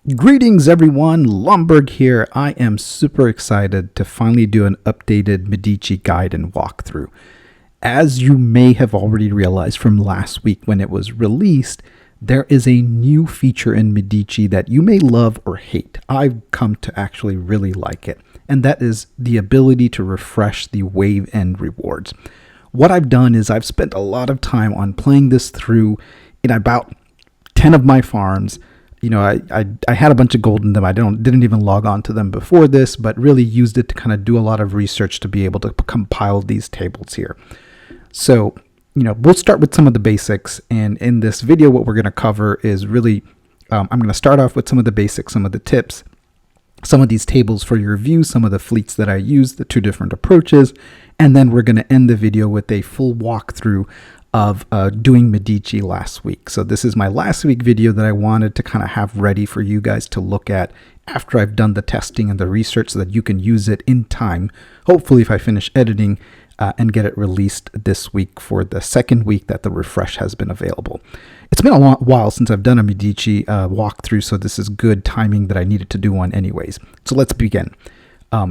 Greetings everyone, Lumberg here. I am super excited to finally do an updated Medici guide and walkthrough. As you may have already realized from last week when it was released, there is a new feature in Medici that you may love or hate. I've come to actually really like it, and that is the ability to refresh the wave end rewards. What I've done is I've spent a lot of time on playing this through in about 10 of my farms. I had a bunch of gold in them. I didn't even log on to them before this, but really used it to kind of do a lot of research to be able to compile these tables here. So, we'll start with some of the basics. And in this video, what we're going to cover is really, I'm going to start off with some of the basics, some of the tips, some of these tables for your review, some of the fleets that I use, the two different approaches, and then we're going to end the video with a full walkthrough of doing Medici last week. So this is my last week video that I wanted to kind of have ready for you guys to look at after I've done the testing and the research so that you can use it in time. Hopefully if I finish editing and get it released this week for the second week that the refresh has been available. It's been a long while since I've done a Medici walkthrough, so this is good timing that I needed to do one anyways. So let's begin.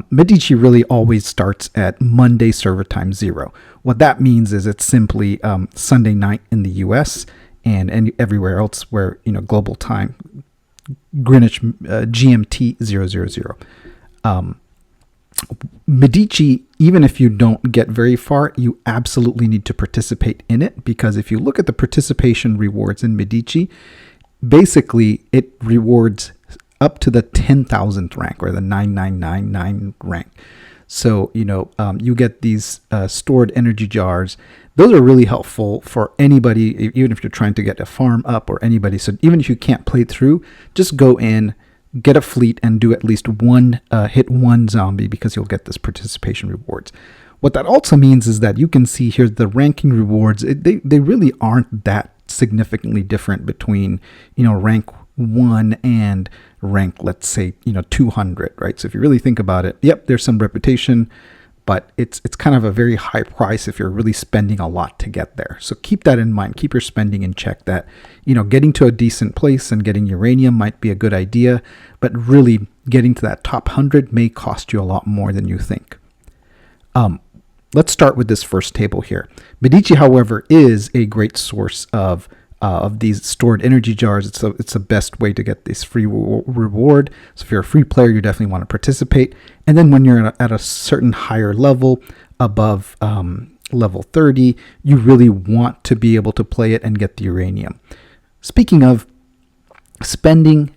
Medici really always starts at Monday server time 0. What that means is it's simply Sunday night in the US and everywhere else where, global time, Greenwich GMT 000. Medici, even if you don't get very far, you absolutely need to participate in it, because if you look at the participation rewards in Medici, basically it rewards up to the 10,000th rank or the 9999 rank. So, you get these stored energy jars. Those are really helpful for anybody, even if you're trying to get a farm up or anybody. So even if you can't play through, just go in, get a fleet and do at least hit one zombie, because you'll get this participation rewards. What that also means is that you can see here the ranking rewards, they really aren't that significantly different between, rank 1 and rank, let's say, 200, right? So if you really think about it, yep, there's some reputation, but it's kind of a very high price if you're really spending a lot to get there. So keep that in mind. Keep your spending in check. That, getting to a decent place and getting uranium might be a good idea, but really getting to that top 100 may cost you a lot more than you think. Let's start with this first table here. Medici, however, is a great source of these stored energy jars. It's the best way to get this free reward. So if you're a free player, you definitely want to participate. And then when you're at a certain higher level, above level 30, you really want to be able to play it and get the uranium. Speaking of spending,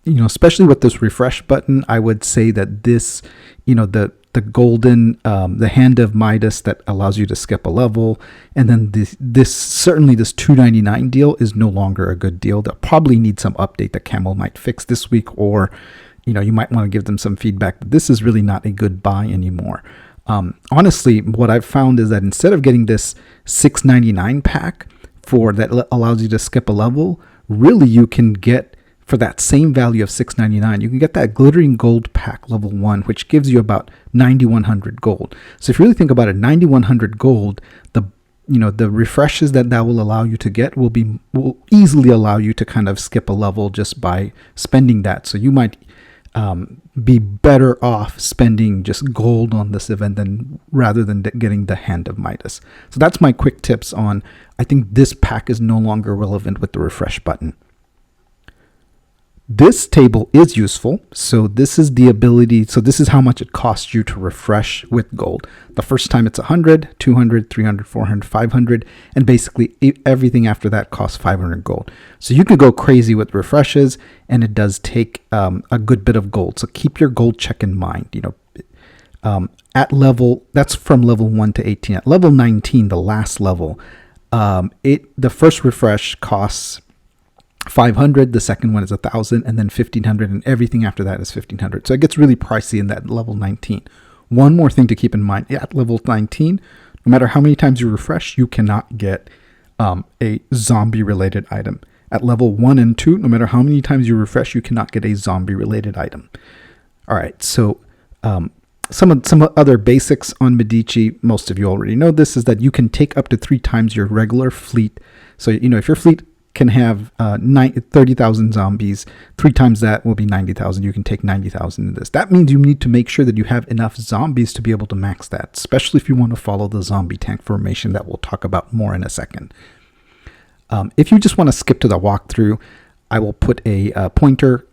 especially with this refresh button, I would say that this, the golden, the hand of Midas that allows you to skip a level, and then this 299 deal is no longer a good deal. They'll probably need some update that Camel might fix this week, or you might want to give them some feedback. This is really not a good buy anymore. Honestly, what I've found is that instead of getting this 699 pack that allows you to skip a level, really you can get, for that same value of $6.99, you can get that glittering gold pack level 1, which gives you about 9,100 gold. So if you really think about it, 9,100 gold, the refreshes that will allow you to get will easily allow you to kind of skip a level just by spending that. So you might be better off spending just gold on this event rather than getting the hand of Midas. So that's my quick tips on, I think this pack is no longer relevant with the refresh button. This table is useful. So this is the ability. So this is how much it costs you to refresh with gold. The first time it's 100, 200, 300, 400, 500, and basically everything after that costs 500 gold. So you could go crazy with refreshes, and it does take a good bit of gold. So keep your gold check in mind. At level, that's from level 1 to 18. At level 19, the last level, the first refresh costs 500, the second one is 1,000, and then 1,500, and everything after that is 1,500. So it gets really pricey in that level 19. One more thing to keep in mind, at level 19, no matter how many times you refresh, you cannot get a zombie related item. At level 1 and 2, no matter how many times you refresh, you cannot get a zombie related item. All right, so some other basics on Medici, most of you already know this, is that you can take up to 3 times your regular fleet. So, if your fleet can have 30,000 zombies. 3 times that will be 90,000. You can take 90,000 in this. That means you need to make sure that you have enough zombies to be able to max that, especially if you want to follow the zombie tank formation that we'll talk about more in a second. If you just want to skip to the walkthrough, I will put a pointer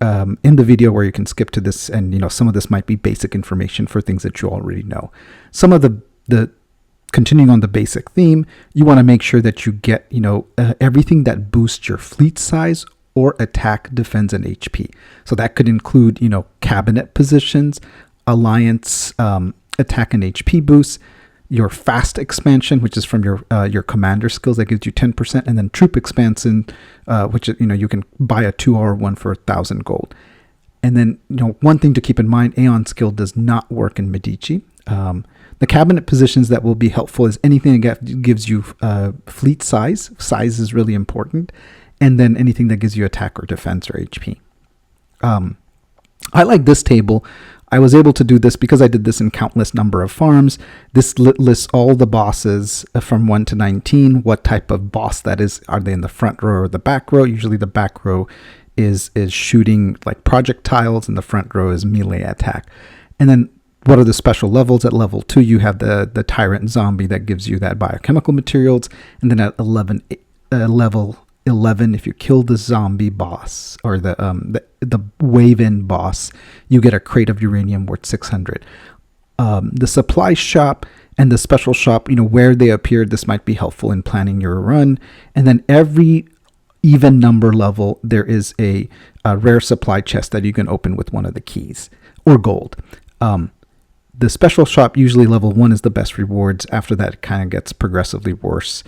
in the video where you can skip to this, and some of this might be basic information for things that you already know. Some of the continuing on the basic theme, you want to make sure that you get everything that boosts your fleet size or attack, defense, and HP. So that could include cabinet positions, alliance attack and HP boosts, your fast expansion, which is from your commander skills, that gives you 10%, and then troop expansion, which you can buy a 2-hour one for 1,000 gold. And then one thing to keep in mind, Aeon skill does not work in Medici. The cabinet positions that will be helpful is anything that gives you fleet size. Size is really important, and then anything that gives you attack or defense or HP. I like this table. I was able to do this because I did this in countless number of farms. This lists all the bosses from 1 to 19, what type of boss that is. Are they in the front row or the back row? Usually the back row is shooting like projectiles, and the front row is melee attack. And then what are the special levels? At level 2, you have the Tyrant Zombie that gives you that biochemical materials. And then at level 11, if you kill the zombie boss or the wave-in boss, you get a crate of uranium worth 600. The supply shop and the special shop, where they appear, this might be helpful in planning your run. And then every even number level, there is a rare supply chest that you can open with one of the keys or gold. The special shop, usually level 1 is the best rewards. After that, it kind of gets progressively worse.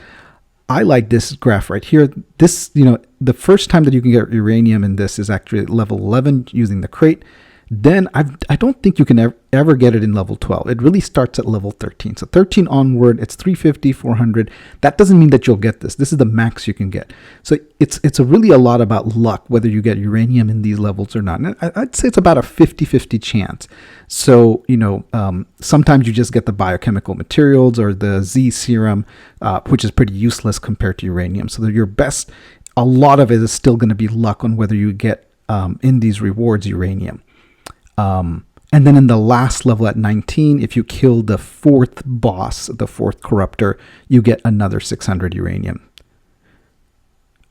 I like this graph right here. This, the first time that you can get uranium in this is actually at level 11 using the crate. Then I don't think you can ever get it in level 12. It really starts at level 13. So 13 onward, it's 350, 400. That doesn't mean that you'll get this. This is the max you can get. So it's really a lot about luck, whether you get uranium in these levels or not. And I'd say it's about a 50-50 chance. So, sometimes you just get the biochemical materials or the Z serum, which is pretty useless compared to uranium. So your best, a lot of it is still going to be luck on whether you get in these rewards uranium. And then in the last level at 19, if you kill the 4th boss, the 4th corruptor, you get another 600 uranium.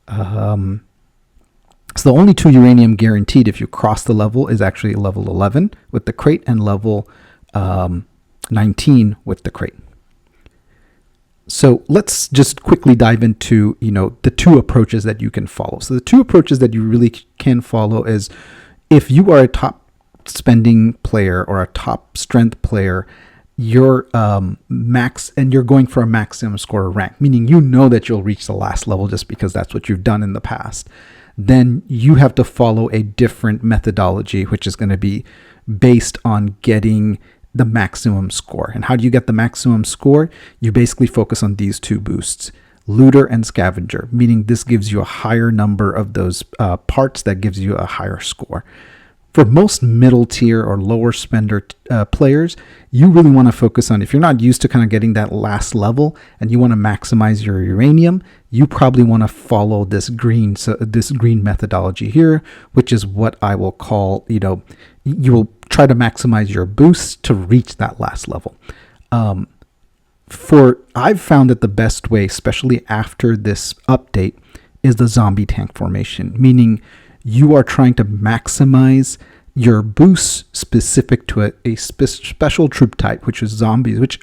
So the only 2 uranium guaranteed if you cross the level is actually level 11 with the crate and level 19 with the crate. So let's just quickly dive into, the 2 approaches that you can follow. So the 2 approaches that you really can follow is if you are a top spending player or a top strength player, you're max and you're going for a maximum score rank, meaning that you'll reach the last level just because that's what you've done in the past. Then you have to follow a different methodology, which is going to be based on getting the maximum score. And how do you get the maximum score? You basically focus on these 2 boosts, looter and scavenger, meaning this gives you a higher number of those parts that gives you a higher score. For most middle tier or lower spender players, you really want to focus on, if you're not used to kind of getting that last level and you want to maximize your uranium, you probably want to follow this green methodology here, which is what I will call, you will try to maximize your boosts to reach that last level. I've found that the best way, especially after this update, is the zombie tank formation, meaning you are trying to maximize your boosts specific to a special troop type, which is zombies, which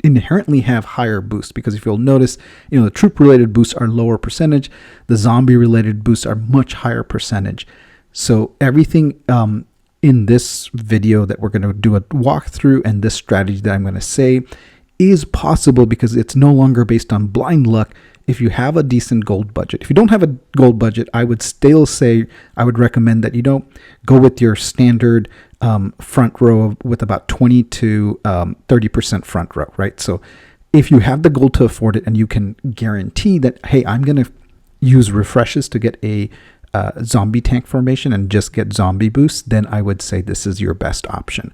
inherently have higher boosts. Because if you'll notice, the troop-related boosts are lower percentage. The zombie-related boosts are much higher percentage. So everything in this video that we're going to do a walkthrough and this strategy that I'm going to say is possible because it's no longer based on blind luck. If you have a decent gold budget. If you don't have a gold budget, I would still say I would recommend that you don't go with your standard front row with about 20 to 30% front row, right? So if you have the gold to afford it and you can guarantee that, hey, I'm going to use refreshes to get a zombie tank formation and just get zombie boosts, then I would say this is your best option.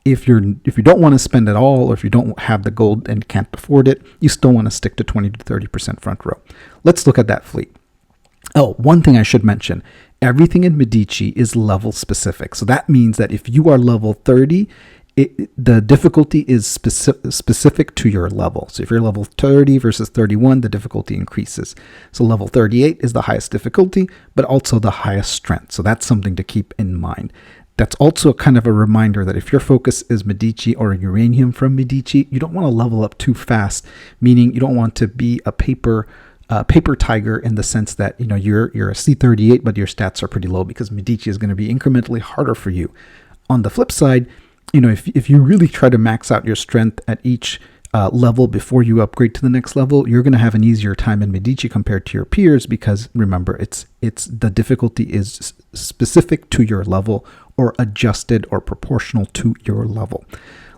If you don't want to spend it all, or if you don't have the gold and can't afford it, you still want to stick to 20 to 30% front row. Let's look at that fleet. Oh, one thing I should mention, everything in Medici is level specific. So that means that if you are level 30, the difficulty is specific to your level. So if you're level 30 versus 31, the difficulty increases. So level 38 is the highest difficulty, but also the highest strength. So that's something to keep in mind. That's also kind of a reminder that if your focus is Medici or uranium from Medici, you don't want to level up too fast, meaning you don't want to be a paper tiger in the sense that, you know, you're a C38, but your stats are pretty low, because Medici is going to be incrementally harder for you. On the flip side, you know, if you really try to max out your strength at each level before you upgrade to the next level, you're going to have an easier time in Medici compared to your peers, because remember, it's the difficulty is specific to your level, or adjusted or proportional to your level.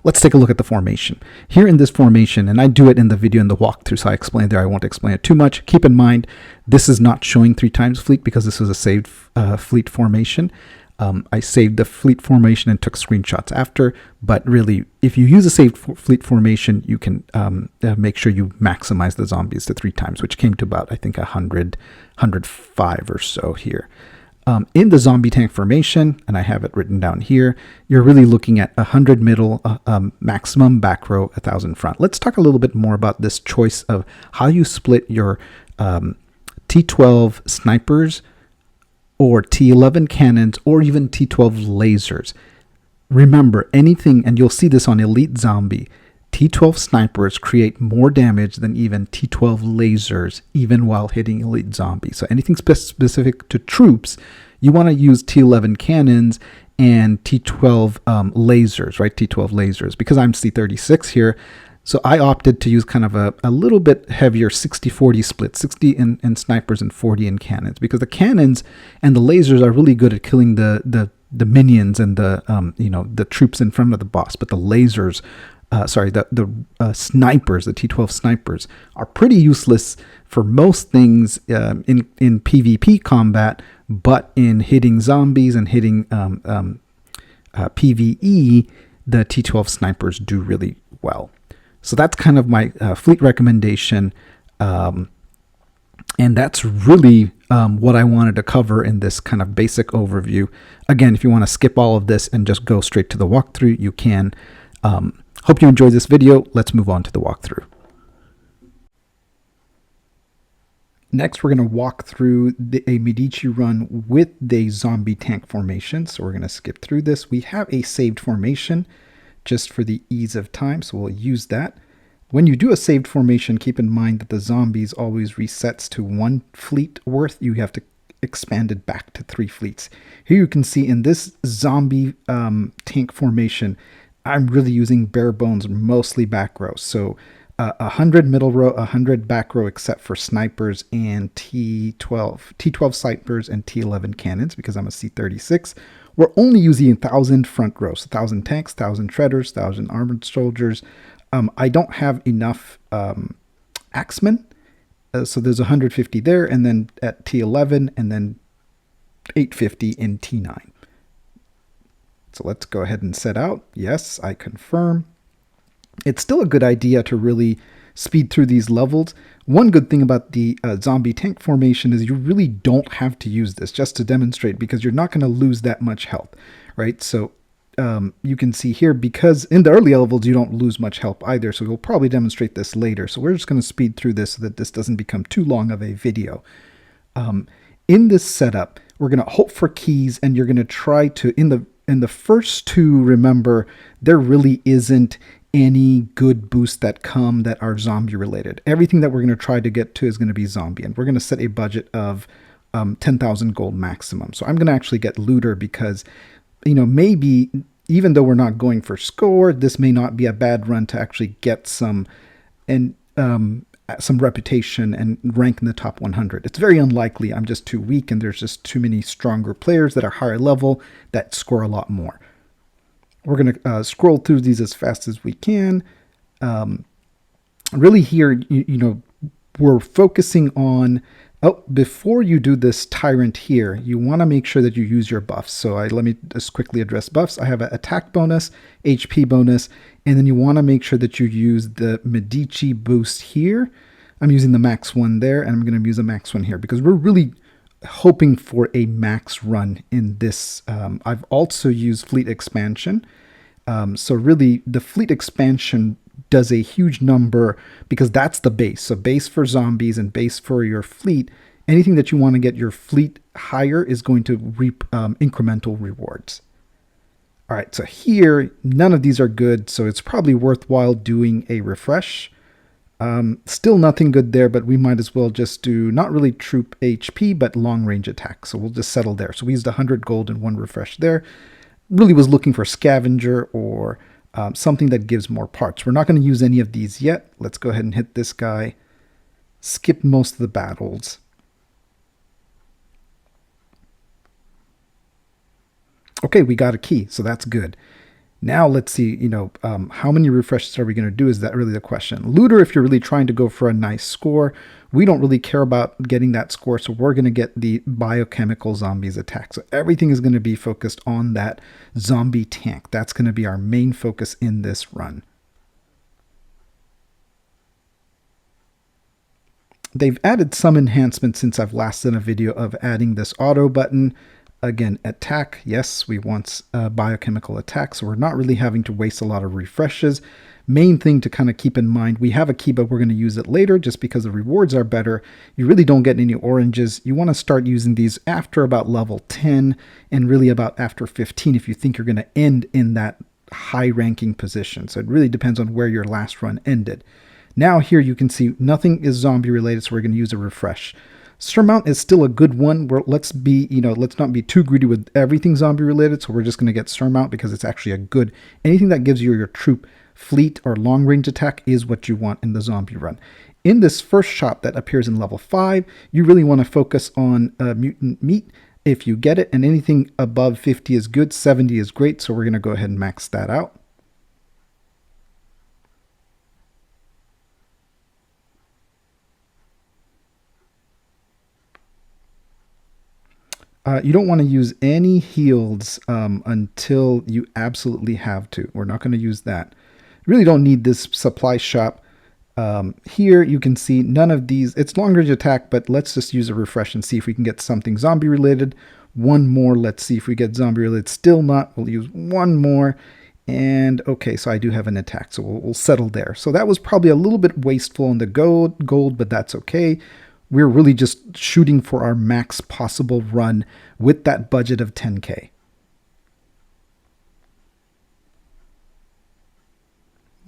Let's take a look at the formation. Here in this formation, and I do it in the video in the walkthrough, so I explained there, I won't explain it too much. Keep in mind, this is not showing 3 times fleet because this was a saved fleet formation. I saved the fleet formation and took screenshots after, but really, if you use a saved fleet formation, you can make sure you maximize the zombies to 3 times, which came to about, I think, 105 or so here. In the zombie tank formation, and I have it written down here, you're really looking at 100 middle, maximum back row, 1,000 front. Let's talk a little bit more about this choice of how you split your T12 snipers, or T11 cannons, or even T12 lasers. Remember, anything, and you'll see this on Elite Zombie, T12 snipers create more damage than even T12 lasers, even while hitting Elite Zombie. So anything specific to troops, you want to use T11 cannons and T12 lasers, right? T12 lasers. Because I'm C36 here, so I opted to use kind of a little bit heavier 60-40 split, 60 in snipers and 40 in cannons, because the cannons and the lasers are really good at killing the minions and the troops in front of the boss, but the lasers, the snipers, the T12 snipers, are pretty useless for most things in PvP combat, but in hitting zombies and hitting PvE, the T12 snipers do really well. So that's kind of my fleet recommendation, and that's really what I wanted to cover in this kind of basic overview. Again, if you want to skip all of this and just go straight to the walkthrough, you can. Hope you enjoyed this video. Let's move on to the walkthrough. Next, we're going to walk through a Medici run with the zombie tank formation. So we're going to skip through this. We have a saved formation just for the ease of time, so we'll use that. When you do a saved formation, keep in mind that the zombies always resets to 1 fleet worth. You have to expand it back to 3 fleets. Here you can see in this zombie tank formation, I'm really using bare bones, mostly back row. So 100 middle row, 100 back row, except for snipers and T12 snipers and T11 cannons, because I'm a C36. We're only using 1,000 front rows, 1,000 tanks, 1,000 shredders, 1,000 armored soldiers. I don't have enough axemen, so there's 150 there, and then at T11, and then 850 in T9. So let's go ahead and set out. Yes, I confirm. It's still a good idea to really speed through these levels. One good thing about the zombie tank formation is you really don't have to use this, just to demonstrate, because you're not going to lose that much health, right? So you can see here, because in the early levels you don't lose much health either, so we'll probably demonstrate this later. So we're just going to speed through this so that this doesn't become too long of a video. In this setup, we're going to hope for keys, and you're going to try to, in the first 2, remember, there really isn't any good boosts that come that are zombie related. Everything that we're going to try to get to is going to be zombie, and we're going to set a budget of 10,000 gold maximum. So I'm going to actually get looter, because, you know, maybe even though we're not going for score, this may not be a bad run to actually get some reputation and rank in the top 100. It's very unlikely. I'm just too weak, and there's just too many stronger players that are higher level that score a lot more. We're going to scroll through these as fast as we can. Really here, you know, we're focusing on, before you do this tyrant here, you want to make sure that you use your buffs. So let me just quickly address buffs. I have an attack bonus, HP bonus, and then you want to make sure that you use the Medici boost here. I'm using the max one there, and I'm going to use a max one here, because we're really hoping for a max run in this. I've also used fleet expansion. So really, the fleet expansion does a huge number because that's the base. So base for zombies and base for your fleet. Anything that you want to get your fleet higher is going to reap incremental rewards. All right, so here, none of these are good, so it's probably worthwhile doing a refresh. Still nothing good there, but we might as well just do not really troop HP, but long range attack. So we'll just settle there. So we used 100 gold and 1 refresh there. Really was looking for scavenger or something that gives more parts. We're not going to use any of these yet. Let's go ahead and hit this guy. Skip most of the battles. Okay, we got a key, so that's good. Now let's see, how many refreshes are we going to do? Is that really the question? Looter, if you're really trying to go for a nice score, we don't really care about getting that score, so we're going to get the biochemical zombies attack. So everything is going to be focused on that zombie tank. That's going to be our main focus in this run. They've added some enhancements since I've last done a video of adding this auto button. Again, attack, yes, we want biochemical attack, so we're not really having to waste a lot of refreshes. Main thing to kind of keep in mind, we have a key, but we're going to use it later just because the rewards are better. You really don't get any oranges. You want to start using these after about level 10 and really about after 15 if you think you're going to end in that high ranking position. So it really depends on where your last run ended. Now here you can see nothing is zombie related, so we're going to use a refresh. Surmount is still a good one. Let's not be too greedy with everything zombie related. So we're just going to get Surmount because it's actually a good, anything that gives you your troop fleet or long range attack is what you want in the zombie run. In this first shop that appears in level 5, you really want to focus on mutant meat if you get it, and anything above 50 is good, 70 is great. So we're going to go ahead and max that out. You don't want to use any heals until you absolutely have to. We're not going to use that. You really don't need this supply shop. Here you can see none of these. It's long range attack, but let's just use a refresh and see if we can get something zombie related. One more. Let's see if we get zombie related. Still not. We'll use one more. And okay, so I do have an attack, so we'll settle there. So that was probably a little bit wasteful on the gold, but that's okay. We're really just shooting for our max possible run with that budget of 10K.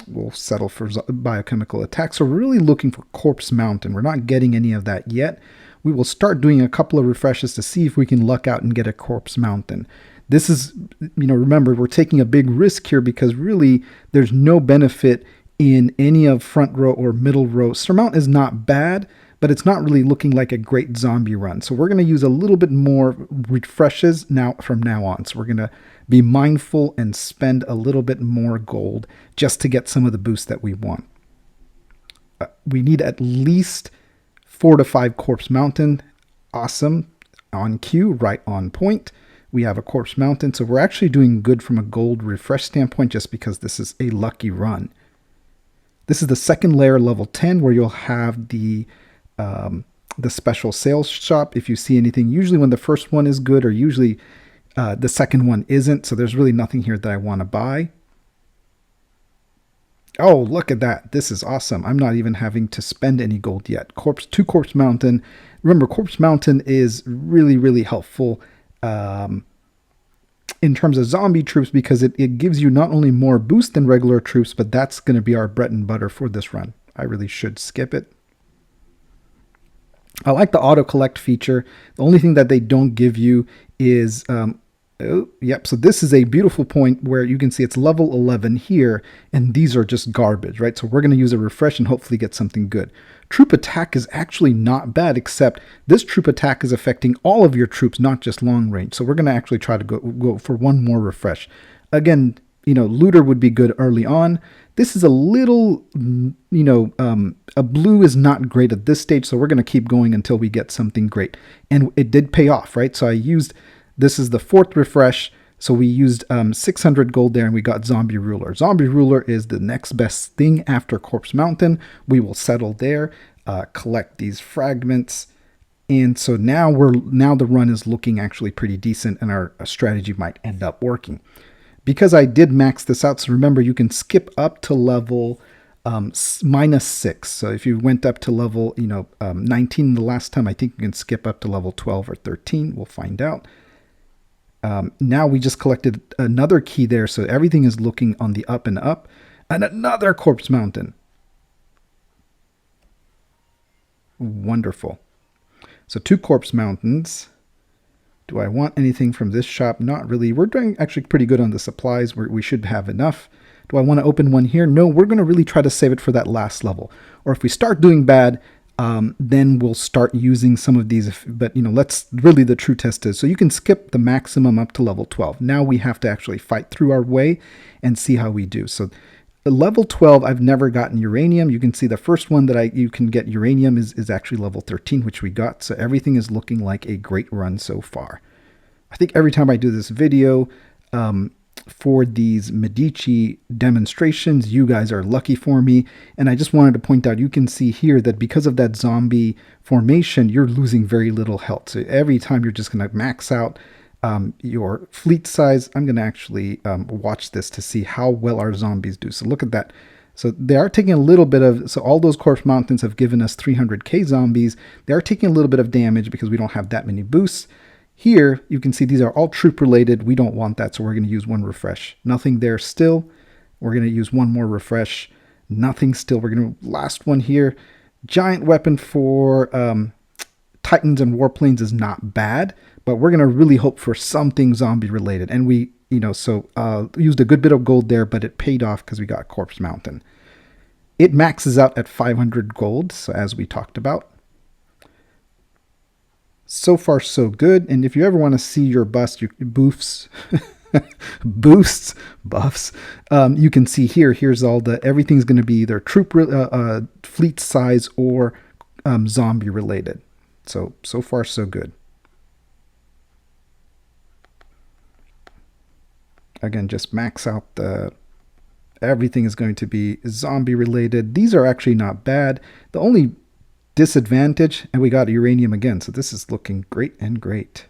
We'll settle for biochemical attack. So we're really looking for Corpse Mountain. We're not getting any of that yet. We will start doing a couple of refreshes to see if we can luck out and get a Corpse Mountain. This is, remember, we're taking a big risk here because really there's no benefit in any of front row or middle row. Surmount is not bad, but it's not really looking like a great zombie run. So we're going to use a little bit more refreshes from now on. So we're going to be mindful and spend a little bit more gold just to get some of the boosts that we want. We need at least 4 to 5 Corpse Mountain. Awesome. On cue, right on point. We have a Corpse Mountain. So we're actually doing good from a gold refresh standpoint just because this is a lucky run. This is the second layer, level 10, where you'll have the special sales shop. If you see anything, usually when the first one is good, or usually the second one isn't. So there's really nothing here that I want to buy. Oh, look at that. This is awesome. I'm not even having to spend any gold yet. 2 Corpse Mountain. Remember, Corpse Mountain is really, really helpful in terms of zombie troops because it gives you not only more boost than regular troops, but that's going to be our bread and butter for this run. I really should skip it. I like the auto collect feature. The only thing that they don't give you is, so this is a beautiful point where you can see it's level 11 here, and these are just garbage, right? So we're going to use a refresh and hopefully get something good. Troop attack is actually not bad, except this troop attack is affecting all of your troops, not just long range. So we're going to actually try to go for one more refresh. Again, looter would be good early on. This is a little, a blue is not great at this stage, so we're going to keep going until we get something great. And it did pay off, right? So this is the 4th refresh, so we used 600 gold there, and we got Zombie Ruler. Zombie Ruler is the next best thing after Corpse Mountain. We will settle there, collect these fragments. And so now the run is looking actually pretty decent, and our strategy might end up working. Because I did max this out, so remember you can skip up to level -6. So if you went up to level 19 the last time, I think you can skip up to level 12 or 13. We'll find out. Now we just collected another key there, so everything is looking on the up and up. And another corpse mountain. Wonderful. So 2 corpse mountains. Do I want anything from this shop? Not really. We're doing actually pretty good on the supplies. We should have enough. Do I want to open one here? No, we're going to really try to save it for that last level. Or if we start doing bad, then we'll start using some of these. But, let's really, the true test is. So you can skip the maximum up to level 12. Now we have to actually fight through our way and see how we do. So level 12, I've never gotten uranium. You can see the first one that you can get uranium is actually level 13, which we got. So everything is looking like a great run so far. I think every time I do this video for these Medici demonstrations, you guys are lucky for me. And I just wanted to point out, you can see here that because of that zombie formation, you're losing very little health. So every time you're just going to max out your fleet size. I'm going to actually watch this to see how well our zombies do. So look at that. So they are taking a little bit of, so all those corpse mountains have given us 300k zombies. They are taking a little bit of damage because we don't have that many boosts. Here, you can see these are all troop related. We don't want that, so we're going to use one refresh. Nothing there still. We're going to use one more refresh. Nothing still. We're going to, last one here. Giant weapon for Titans and Warplanes is not bad, but we're going to really hope for something zombie related. And we, used a good bit of gold there, but it paid off because we got Corpse Mountain. It maxes out at 500 gold, so as we talked about. So far, so good. And if you ever want to see your buffs, buffs, you can see here. Here's all everything's going to be either troop, fleet size, or zombie related. So far, so good. Again, just max out everything is going to be zombie related. These are actually not bad. The only disadvantage, and we got uranium again, so this is looking great and great.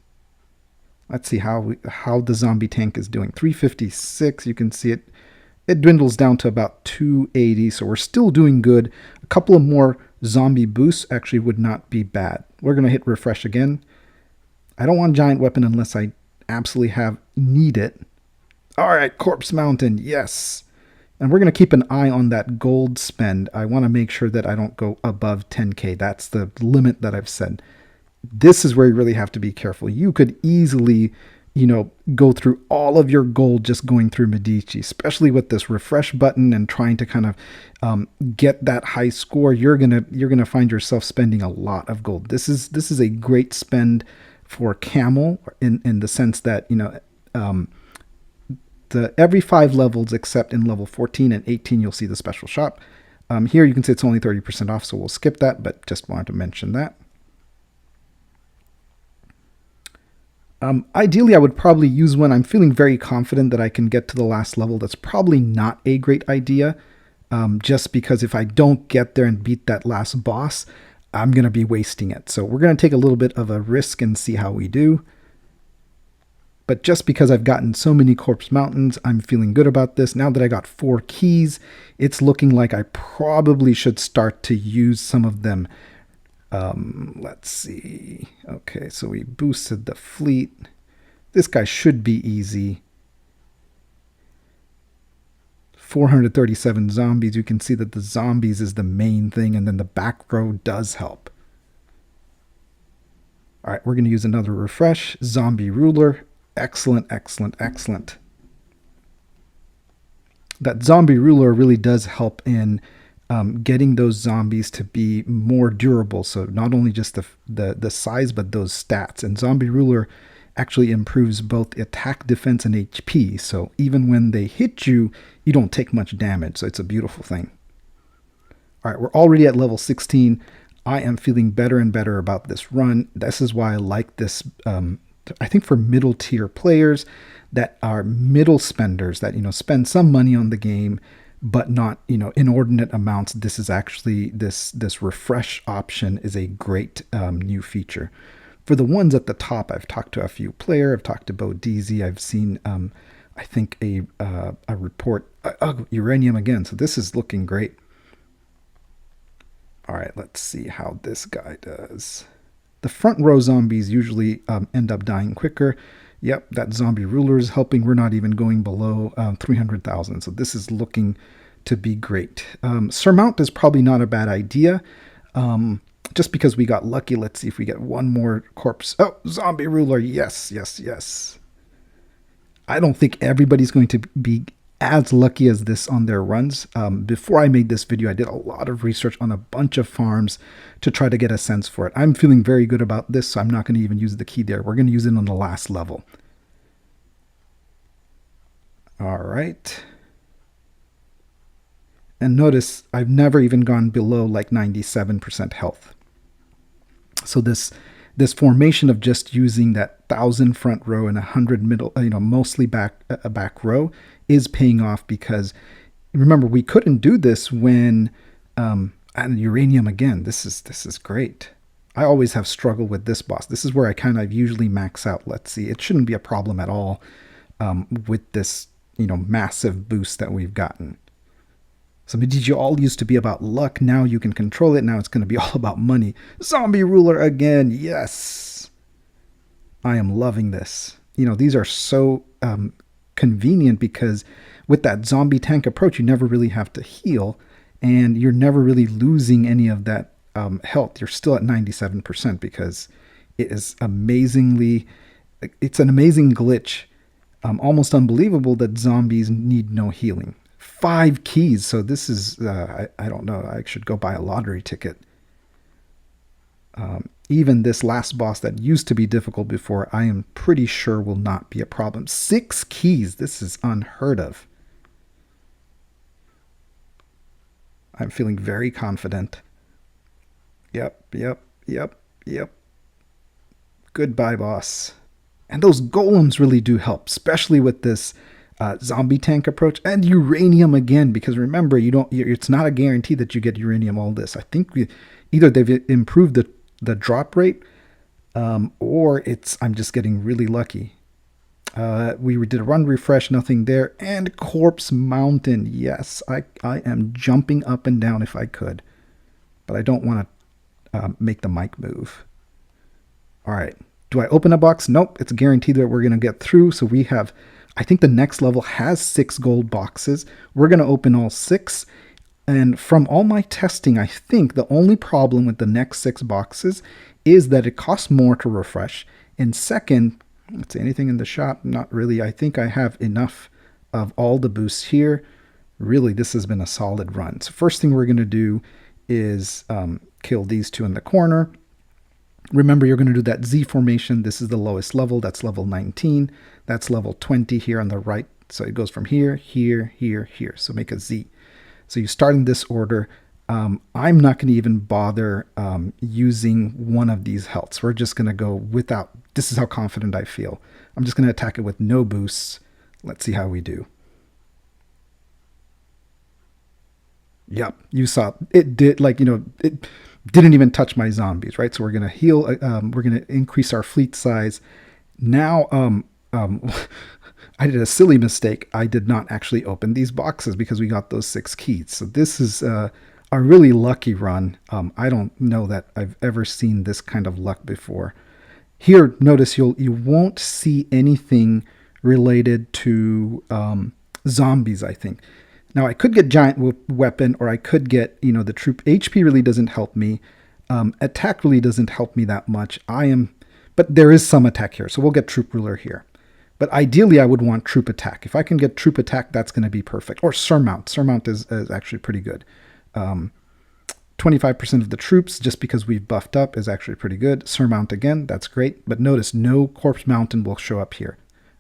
Let's see how the zombie tank is doing. 356, you can see it dwindles down to about 280, so we're still doing good. A couple of more zombie boosts actually would not be bad. We're going to hit refresh again. I don't want giant weapon unless I absolutely need it. All right, Corpse Mountain, yes. And we're going to keep an eye on that gold spend. I want to make sure that I don't go above 10k. That's the limit that I've said. This is where you really have to be careful. You could easily, go through all of your gold just going through Medici, especially with this refresh button and trying to kind of get that high score. You're gonna find yourself spending a lot of gold. This is a great spend for Camel in the sense that every 5 levels except in level 14 and 18 you'll see the special shop. Here you can see it's only 30% off, so we'll skip that, but just wanted to mention that. Ideally, I would probably use one. I'm feeling very confident that I can get to the last level. That's probably not a great idea, just because if I don't get there and beat that last boss, I'm going to be wasting it. So we're going to take a little bit of a risk and see how we do. But just because I've gotten so many Corpse Mountains, I'm feeling good about this. Now that I got 4 keys, it's looking like I probably should start to use some of them. Let's see. Okay, so we boosted the fleet. This guy should be easy. 437 zombies. You can see that the zombies is the main thing, and then the back row does help. All right, we're going to use another refresh. Zombie Ruler. Excellent, excellent, excellent. That zombie ruler really does help in getting those zombies to be more durable. So not only just the size, but those stats. And zombie ruler actually improves both attack, defense, and HP. So even when they hit you, you don't take much damage. So it's a beautiful thing. All right, we're already at level 16. I am feeling better and better about this run. This is why I like this. I think for middle tier players that are middle spenders that spend some money on the game, but not, inordinate amounts. This is actually, this refresh option is a great new feature. For the ones at the top, I've talked to a few player. I've talked to Bo Deasy. I've seen, I think, a report. Uranium again. So this is looking great. All right, let's see how this guy does. The front row zombies usually end up dying quicker. Yep, that zombie ruler is helping. We're not even going below 300,000. So this is looking to be great. Surmount is probably not a bad idea. Just because we got lucky. Let's see if we get one more corpse. Oh, zombie ruler. Yes, yes, yes. I don't think everybody's going to be as lucky as this on their runs. Before I made this video, I did a lot of research on a bunch of farms to try to get a sense for it. I'm feeling very good about this, so I'm not going to even use the key there. We're going to use it on the last level. All right. And notice I've never even gone below like 97% health. So this formation of just using that 1,000 front row and 100 middle, mostly back row is paying off, because remember, we couldn't do this when and uranium again. This is great. I always have struggled with this boss. This is where I kind of usually max out. Let's see. It shouldn't be a problem at all with this, massive boost that we've gotten. So Medici all used to be about luck. Now you can control it. Now it's going to be all about money. Zombie ruler again. Yes. I am loving this. These are so convenient, because with that zombie tank approach, you never really have to heal, and you're never really losing any of that health. You're still at 97% because it is amazingly, it's an amazing glitch. Almost unbelievable that zombies need no healing. 5 keys. So this is, I don't know, I should go buy a lottery ticket. Even this last boss that used to be difficult before, I am pretty sure will not be a problem. 6 keys. This is unheard of. I'm feeling very confident. Yep. Goodbye, boss. And those golems really do help, especially with this zombie tank approach, and uranium again, because remember, it's not a guarantee that you get uranium all this. I think either they've improved the drop rate, or I'm just getting really lucky. We did a run refresh, nothing there, and corpse mountain. Yes, I am jumping up and down if I could, but I don't want to make the mic move. All right, do I open a box? Nope, it's guaranteed that we're going to get through. So we have, I think the next level has 6 gold boxes. We're going to open all 6. And from all my testing, I think the only problem with the next 6 boxes is that it costs more to refresh. And second, let's see, anything in the shop? Not really. I think I have enough of all the boosts here. Really, this has been a solid run. So first thing we're going to do is kill these 2 in the corner. Remember, you're going to do that Z formation. This is the lowest level. That's level 19. That's level 20 here on the right. So it goes from here, here, here, here. So make a Z. So you start in this order. I'm not going to even bother using one of these healths. We're just going to go without. This is how confident I feel. I'm just going to attack it with no boosts. Let's see how we do. Yep, you saw it did, it didn't even touch my zombies, right? So we're going to heal. We're going to increase our fleet size. Now, I did a silly mistake. I did not actually open these boxes because we got those 6 keys. So this is a really lucky run. I don't know that I've ever seen this kind of luck before. Here, notice you won't see anything related to zombies, I think. Now, I could get giant weapon, or I could get, the troop. HP really doesn't help me. Attack really doesn't help me that much. But there is some attack here, so we'll get troop ruler here. But ideally, I would want troop attack. If I can get troop attack, that's going to be perfect. Or surmount. Surmount is actually pretty good. 25% of the troops, just because we've buffed up, is actually pretty good. Surmount again, that's great. But notice no corpse mountain will show up here.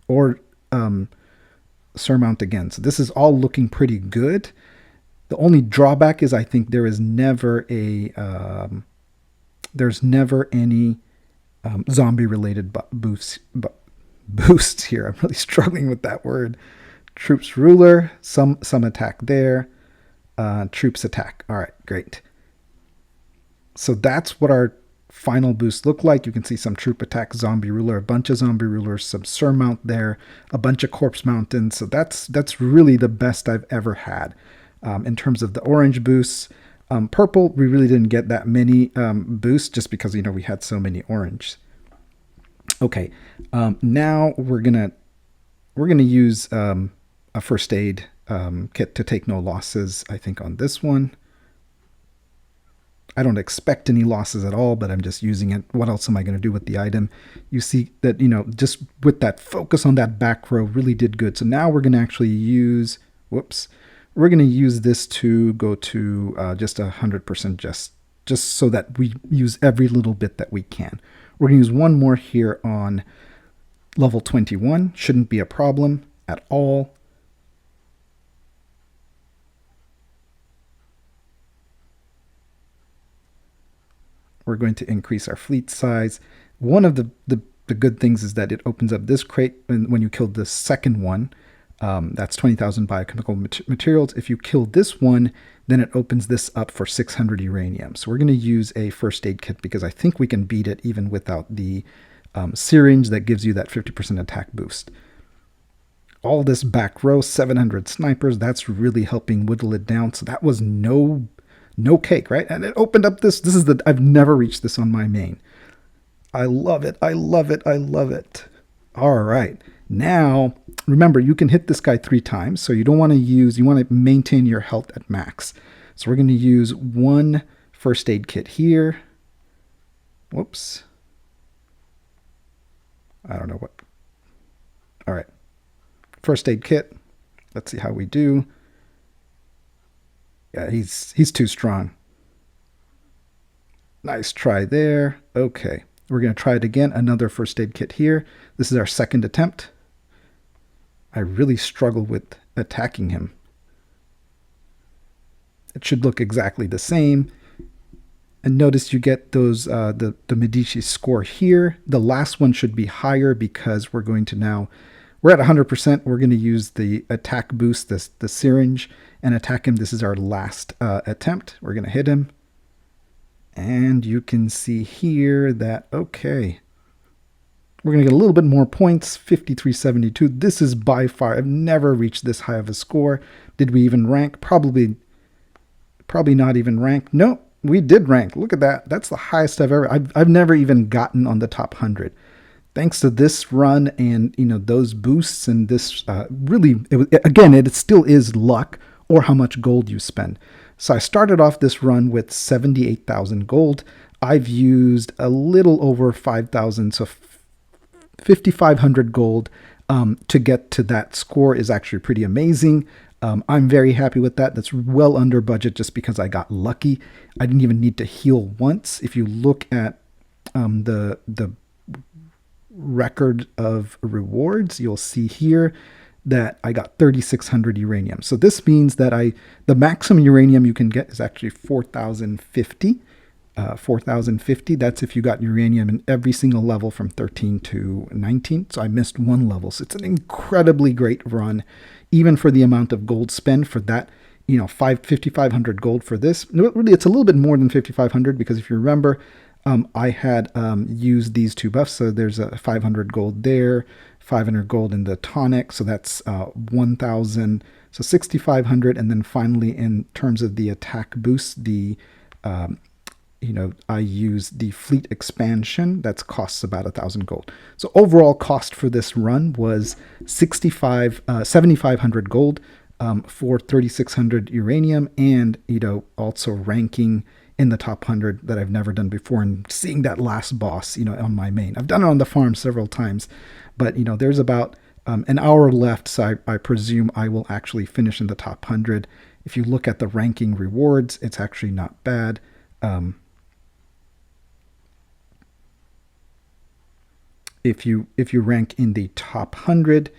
Or surmount again. So this is all looking pretty good. The only drawback is I think there is never any zombie related boosts here. I'm really struggling with that word. Troops ruler, some attack there. Troops attack. All right, great. So that's what our final boost look like. You can see some troop attack, zombie ruler, a bunch of zombie rulers, some surmount there, a bunch of corpse mountains. So that's really the best I've ever had in terms of the orange boosts. Purple, we really didn't get that many boosts just because we had so many orange. Okay, now we're gonna use a first aid kit to take no losses. I think on this one. I don't expect any losses at all, but I'm just using it. What else am I going to do with the item? You see that, just with that focus on that back row really did good. So now we're going to actually use, we're going to use this to go to just 100% just so that we use every little bit that we can. We're going to use one more here on level 21. Shouldn't be a problem at all. We're going to increase our fleet size. One of the good things is that it opens up this crate when you kill the second one. That's 20,000 biochemical materials. If you kill this one, then it opens this up for 600 uranium. So we're going to use a first aid kit because I think we can beat it even without the syringe that gives you that 50% attack boost. All this back row, 700 snipers, that's really helping whittle it down. So that was no cake, right? And it opened up this is I've never reached this on my main. I love it. I love it. I love it. All right. Now, remember, you can hit this guy 3 times. So you want to maintain your health at max. So we're going to use one first aid kit here. Whoops. I don't know what. All right. First aid kit. Let's see how we do. Yeah, he's too strong. Nice try there. Okay, we're going to try it again. Another first aid kit here. This is our second attempt. I really struggle with attacking him. It should look exactly the same. And notice you get those the Medici score here. The last one should be higher because we're going to now... We're at 100%. We're going to use the attack boost, the syringe, and attack him. This is our last attempt. We're going to hit him. And you can see here that, okay, we're going to get a little bit more points, 5372. This is by far, I've never reached this high of a score. Did we even rank? Probably not even rank. No, we did rank. Look at that. That's the highest I've ever, I've never even gotten on the top 100. Thanks to this run and those boosts and this really, it still is luck or how much gold you spend. So I started off this run with 78,000 gold. I've used a little over 5,000, so 5,500 gold to get to that score is actually pretty amazing. I'm very happy with that. That's well under budget just because I got lucky. I didn't even need to heal once. If you look at the record of rewards, you'll see here that I got 3,600 uranium. So this means that the maximum uranium you can get is actually 4,050. 4,050. That's if you got uranium in every single level from 13 to 19. So I missed one level. So it's an incredibly great run, even for the amount of gold spent for that. 5,500 gold for this. Really, it's a little bit more than 5,500 because if you remember, I had used these 2 buffs. So there's a 500 gold there, 500 gold in the tonic. So that's 1,000. So 6,500. And then finally, in terms of the attack boost, I use the fleet expansion. That costs about 1,000 gold. So overall cost for this run was 7,500 gold for 3,600 uranium, and also ranking in the top 100 that I've never done before, and seeing that last boss, on my main. I've done it on the farm several times, but there's about an hour left, so I presume I will actually finish in the top 100. If you look at the ranking rewards, it's actually not bad. If you rank in the top 100,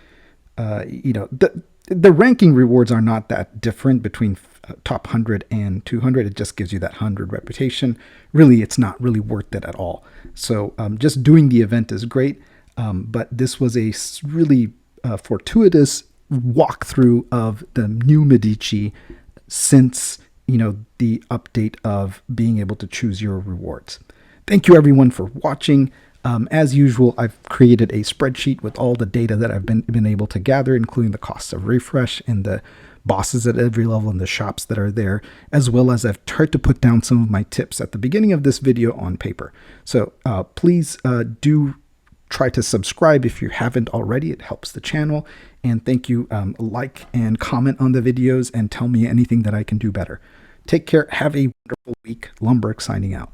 the ranking rewards are not that different between top 100 and 200. It just gives you that 100 reputation. Really, it's not really worth it at all. So just doing the event is great, but this was a really fortuitous walkthrough of the new Medici since the update of being able to choose your rewards. Thank you everyone for watching. As usual, I've created a spreadsheet with all the data that I've been able to gather, including the costs of refresh and the bosses at every level and the shops that are there, as well as I've tried to put down some of my tips at the beginning of this video on paper. So please do try to subscribe if you haven't already. It helps the channel. And thank you. Like and comment on the videos and tell me anything that I can do better. Take care. Have a wonderful week. Lumberg signing out.